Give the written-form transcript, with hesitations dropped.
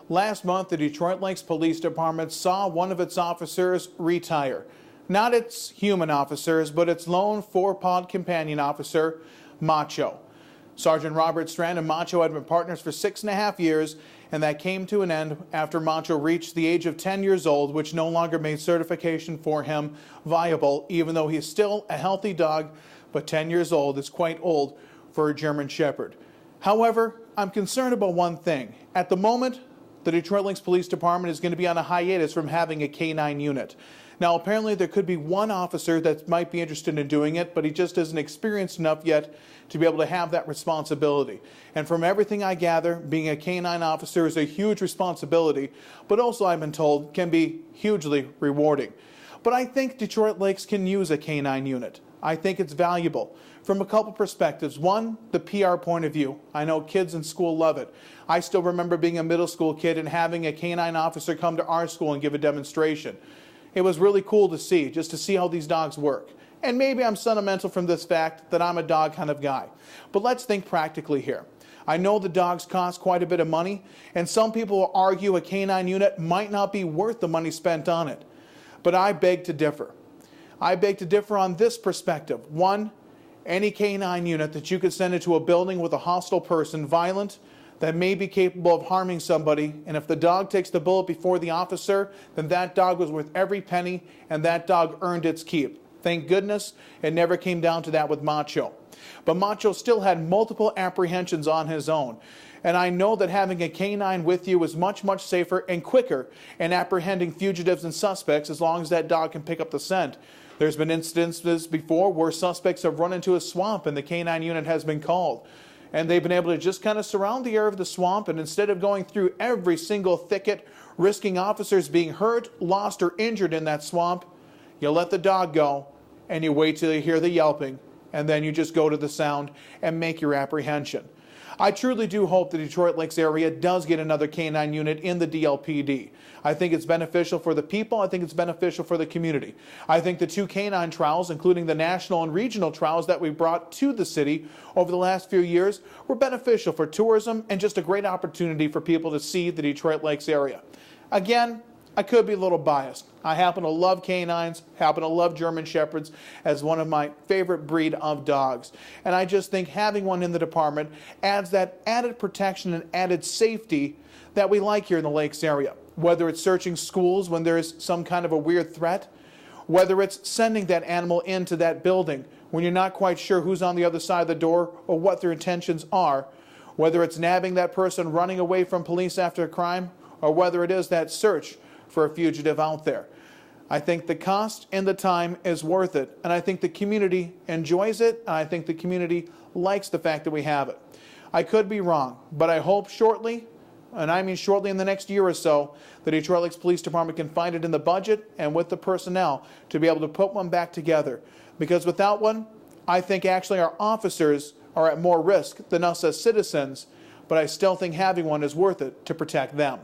Last month, the Detroit Lakes Police Department saw one of its officers retire. Not its human officers, but its lone four-pawed companion officer, Macho. Sergeant Robert Strand and Macho had been partners for 6.5 years, and that came to an end after Macho reached the age of 10 years old, which no longer made certification for him viable, even though he's still a healthy dog, but 10 years old is quite old for a German Shepherd. However, I'm concerned about one thing. At the moment, the Detroit Lakes Police Department is going to be on a hiatus from having a canine unit. Now, apparently there could be one officer that might be interested in doing it, but he just isn't experienced enough yet to be able to have that responsibility. And from everything I gather, being a canine officer is a huge responsibility, but also, I've been told, can be hugely rewarding. But I think Detroit Lakes can use a canine unit. I think it's valuable from a couple perspectives. One, the PR point of view. I know kids in school love it. I still remember being a middle school kid and having a canine officer come to our school and give a demonstration. It was really cool to see, just to see how these dogs work. And maybe I'm sentimental from this fact that I'm a dog kind of guy. But let's think practically here. I know the dogs cost quite a bit of money, and some people will argue a canine unit might not be worth the money spent on it. But I beg to differ. I beg to differ on this perspective. One, any canine unit that you could send into a building with a hostile person, violent, that may be capable of harming somebody, and if the dog takes the bullet before the officer, then that dog was worth every penny, and that dog earned its keep. Thank goodness it never came down to that with Macho. But Macho still had multiple apprehensions on his own. And I know that having a canine with you is much, much safer and quicker in apprehending fugitives and suspects as long as that dog can pick up the scent. There's been instances before where suspects have run into a swamp and the canine unit has been called. And they've been able to just kind of surround the area of the swamp, and instead of going through every single thicket, risking officers being hurt, lost, or injured in that swamp, you let the dog go and you wait till you hear the yelping, and then you just go to the sound and make your apprehension. I truly do hope the Detroit Lakes area does get another canine unit in the DLPD. I think it's beneficial for the people. I think it's beneficial for the community. I think the 2 canine trials, including the national and regional trials that we brought to the city over the last few years, were beneficial for tourism and just a great opportunity for people to see the Detroit Lakes area. Again, I could be a little biased. I happen to love canines, happen to love German Shepherds as one of my favorite breed of dogs. And I just think having one in the department adds that added protection and added safety that we like here in the Lakes area. Whether it's searching schools when there's some kind of a weird threat, whether it's sending that animal into that building when you're not quite sure who's on the other side of the door or what their intentions are, whether it's nabbing that person running away from police after a crime, or whether it is that search for a fugitive out there. I think the cost and the time is worth it, and I think the community enjoys it, and I think the community likes the fact that we have it. I could be wrong, but I hope shortly, and I mean shortly in the next year or so, the Detroit Lakes Police Department can find it in the budget and with the personnel to be able to put one back together. Because without one, I think actually our officers are at more risk than us as citizens, but I still think having one is worth it to protect them.